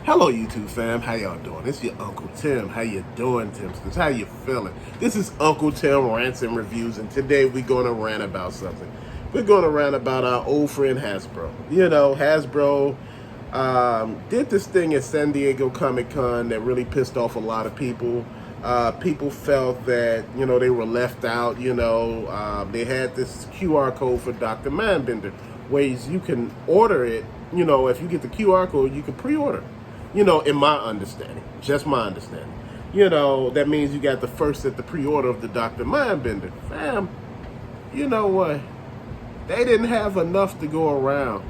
Hello YouTube fam, how y'all doing? It's your Uncle Tim. How you doing, Timsters? How you feeling? This is Uncle Tim Rants and Reviews, and today we're going to rant about something. We're going to rant about our old friend Hasbro. You know, Hasbro did this thing at San Diego ComicCon that really pissed off a lot of people. People felt that, you know, they were left out. You know, they had this QR code for Dr. Mindbender, ways you can order it. You know, if you get the QR code, you can pre-order. You know, in my understanding, just my understanding. You know, that means you got the first at the pre-order of the Dr. Mindbender. Fam, you know what? They didn't have enough to go around.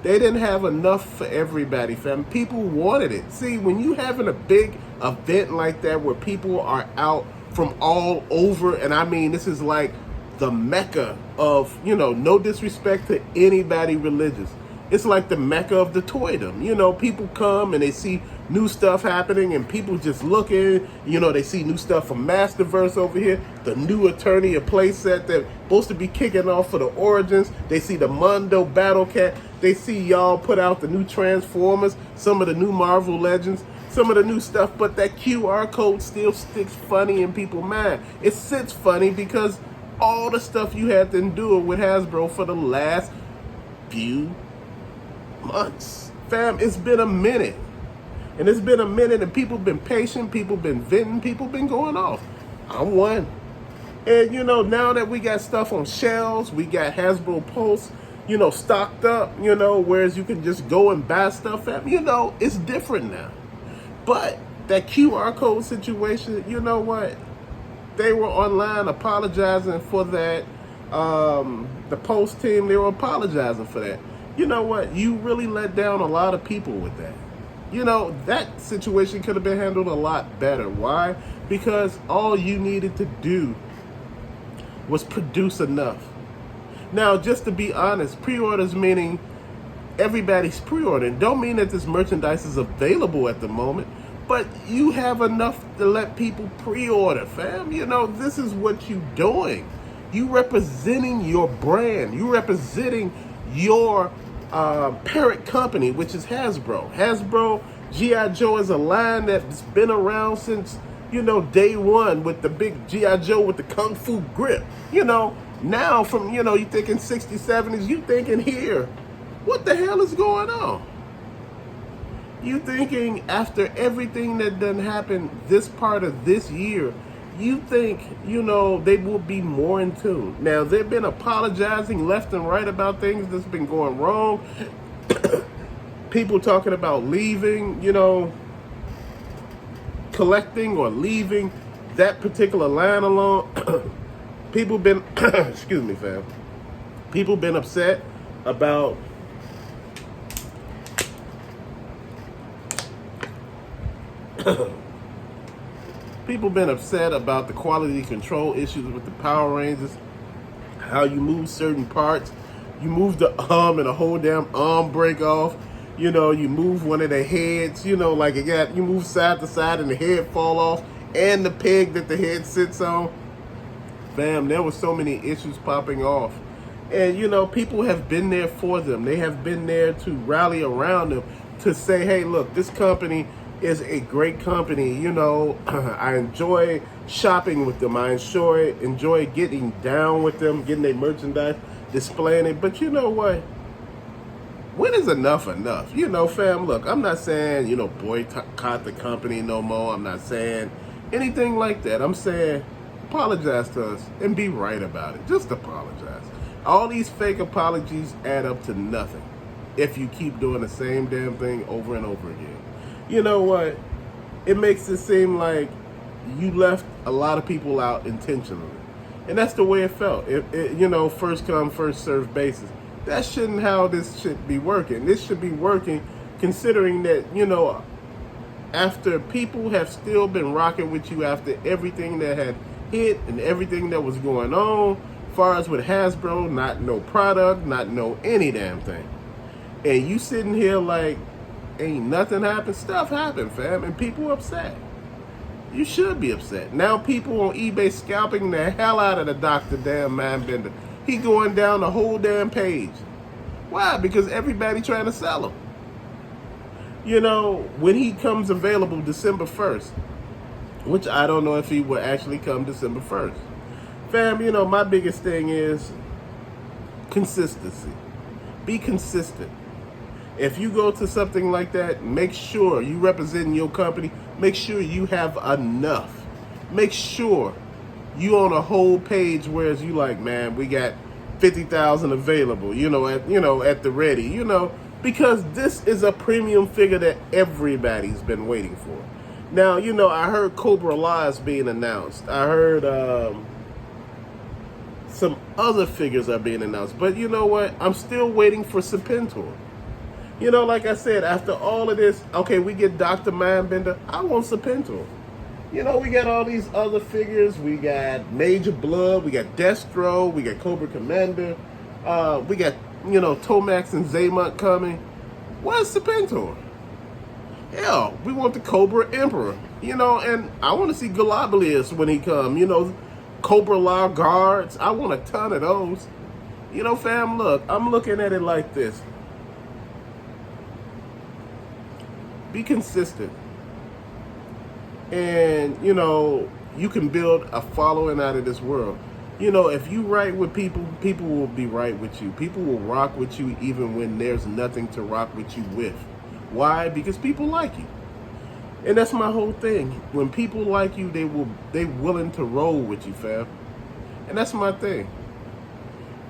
They didn't have enough for everybody, fam. People wanted it. See, when you having a big event like that where people are out from all over, and I mean, this is like the mecca of, you know, no disrespect to anybody religious. It's like the mecca of the toydom. You know, people come and they see new stuff happening and people just looking. You know, they see new stuff from Masterverse over here, the new Attorney of playset that's supposed to be kicking off for the Origins. They see the Mondo Battle Cat. They see y'all put out the new Transformers, some of the new Marvel Legends, some of the new stuff, but that QR code still sticks funny in people's mind. It sits funny because all the stuff you had to endure with Hasbro for the last few months. Fam, it's been a minute. And it's been a minute and people been patient, people been venting, people been going off. I'm one. And you know, now that we got stuff on shelves, we got Hasbro Pulse, you know, stocked up, you know, whereas you can just go and buy stuff at, you know, it's different now. But that QR code situation, you know what? They were online apologizing for that. The Post team, they were apologizing for that. You know what? You really let down a lot of people with that. You know, that situation could have been handled a lot better. Why? Because all you needed to do was produce enough. Now, just to be honest, pre-orders meaning everybody's pre-ordering. Don't mean that this merchandise is available at the moment, but you have enough to let people pre-order, fam. You know, this is what you're doing. You representing your brand. You representing your parent company, which is Hasbro. Hasbro G.I. Joe is a line that's been around since, you know, day one with the big G.I. Joe with the Kung Fu grip. You know, now from, you know, you thinking 60s, 70s, you thinking here, what the hell is going on? You thinking after everything that done happened this part of this year, you think, you know, they will be more in tune. Now, they've been apologizing left and right about things that's been going wrong. People talking about leaving, you know, collecting or leaving that particular line alone. People been, excuse me, fam. People been upset about people been upset about the quality control issues with the Power Rangers, how you move certain parts. You move the arm and the whole damn arm break off. You know, you move one of the heads, you know, like you move side to side and the head fall off and the peg that the head sits on. Fam, there were so many issues popping off. And, you know, people have been there for them. They have been there to rally around them to say, hey, look, this company is a great company. You know, I enjoy shopping with them. I enjoy getting down with them, getting their merchandise, displaying it. But you know what? When is enough enough? You know, fam, look, I'm not saying, you know, boycott the company no more. I'm not saying anything like that. I'm saying apologize to us and be right about it. Just apologize. All these fake apologies add up to nothing if you keep doing the same damn thing over and over again. You know what? It makes it seem like you left a lot of people out intentionally. And that's the way it felt. You know, first come, first served basis. That shouldn't how this should be working. This should be working considering that, you know, after people have still been rocking with you after everything that had hit and everything that was going on, as far as with Hasbro, not no product, not no any damn thing. And you sitting here like, ain't nothing happened. Stuff happened, fam, and people upset. You should be upset. Now people on eBay scalping the hell out of the Dr. Damn Mindbender. He going down the whole damn page. Why? Because everybody trying to sell him. When he comes available December 1st, which I don't know if he will actually come December 1st. Fam, my biggest thing is consistency. Be consistent. If you go to something like that, make sure you represent your company. Make sure you have enough. Make sure you on a whole page, whereas you like, man, we got 50,000 available, at the ready, because this is a premium figure that everybody's been waiting for. Now, I heard Cobra La is being announced. I heard some other figures are being announced. But you know what? I'm still waiting for Serpentor. Like I said, after all of this, okay, we get Dr. Mindbender. I want Serpentor. We got all these other figures. We got Major Blood. We got Destro. We got Cobra Commander. We got, Tomax and Zaymont coming. Where's Serpentor? Hell, we want the Cobra Emperor. And I want to see Galabalius when he come. Cobra La guards. I want a ton of those. Fam, look, I'm looking at it like this. Be consistent. And, you can build a following out of this world. If you write with people, people will be right with you. People will rock with you even when there's nothing to rock with you with. Why? Because people like you. And that's my whole thing. When people like you, they willing to roll with you, fam. And that's my thing.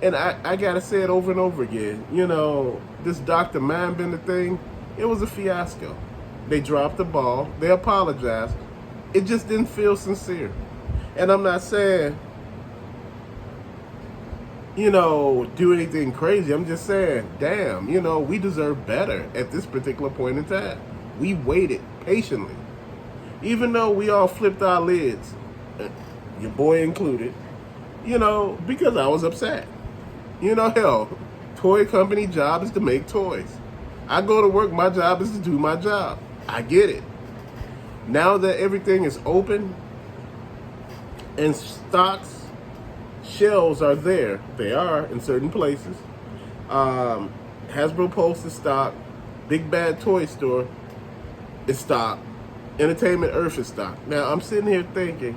And I gotta say it over and over again. This Dr. Mindbender thing, it was a fiasco. They dropped the ball. They apologized. It just didn't feel sincere. And I'm not saying, do anything crazy. I'm just saying, damn, we deserve better at this particular point in time. We waited patiently. Even though we all flipped our lids, your boy included, because I was upset. Hell, toy company job is to make toys. I go to work, my job is to do my job. I get it. Now that everything is open and stocks, shelves are there. They are in certain places. Hasbro Pulse is stocked. Big Bad Toy Store is stocked. Entertainment Earth is stocked. Now, I'm sitting here thinking,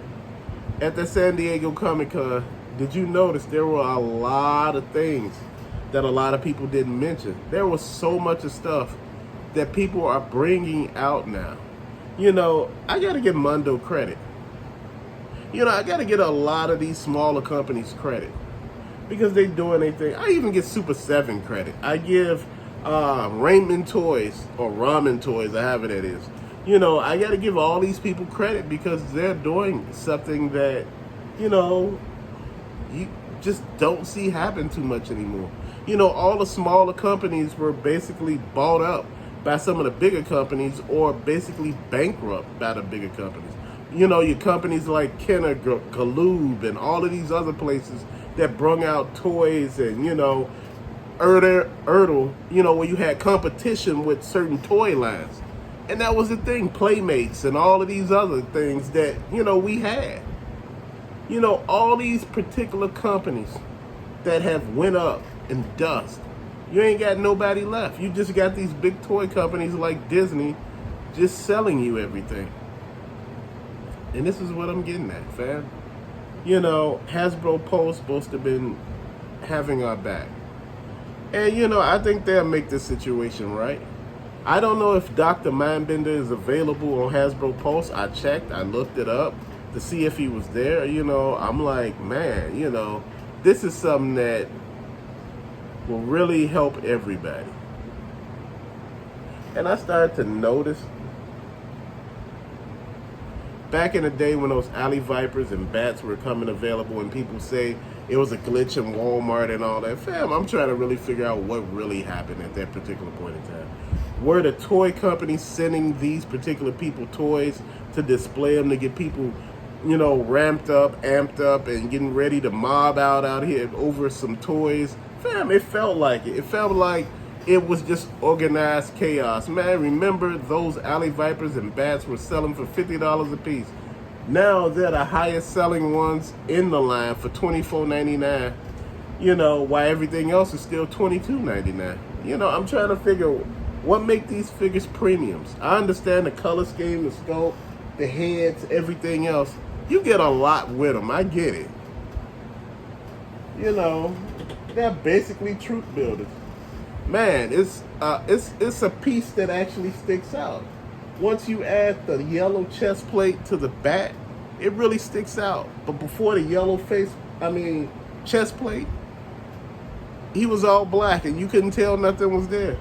at the San Diego ComicCon, did you notice there were a lot of things that a lot of people didn't mention? There was so much of stuff that people are bringing out now. I got to give Mundo credit. I got to get a lot of these smaller companies credit because they doing their thing. I even get Super 7 credit. I give Raymond Toys, or Ramen Toys, however that is. I got to give all these people credit because they're doing something that, you just don't see happen too much anymore. All the smaller companies were basically bought up by some of the bigger companies or basically bankrupt by the bigger companies. Your companies like Kenner, Galoob, and all of these other places that brung out toys and, Ertl, where you had competition with certain toy lines. And that was the thing, Playmates and all of these other things that, we had. All these particular companies that have went up in dust. You ain't got nobody left. You just got these big toy companies like Disney just selling you everything. And this is what I'm getting at, fam. Hasbro Pulse supposed to have been having our back. And, I think they'll make this situation right. I don't know if Dr. Mindbender is available on Hasbro Pulse. I checked. I looked it up to see if he was there. I'm like, man, this is something that will really help everybody. And I started to notice back in the day when those alley vipers and bats were coming available and people say it was a glitch in Walmart and all that. Fam, I'm trying to really figure out what really happened at that particular point in time. Were the toy companies sending these particular people toys to display them to get people, ramped up, amped up, and getting ready to mob out here over some toys? Fam, it felt like it. It felt like it was just organized chaos. Man, remember those alley vipers and bats were selling for $50 a piece. Now they're the highest selling ones in the line for $24.99. While everything else is still $22.99. I'm trying to figure What make these figures premiums? I understand the color scheme, the scope, the heads, everything else. You get a lot with them. I get it. You know, they're basically truth builders. Man, it's a piece that actually sticks out. Once you add the yellow chest plate to the back, it really sticks out. But before the yellow chest plate, he was all black and you couldn't tell nothing was there.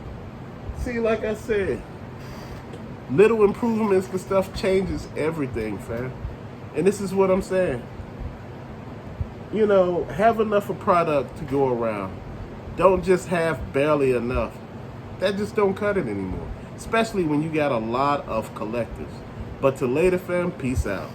See, like I said, little improvements to stuff changes everything, fam. And this is what I'm saying. You know, have enough of product to go around. Don't just have barely enough. That just don't cut it anymore. Especially when you got a lot of collectors. But to later, fam, peace out.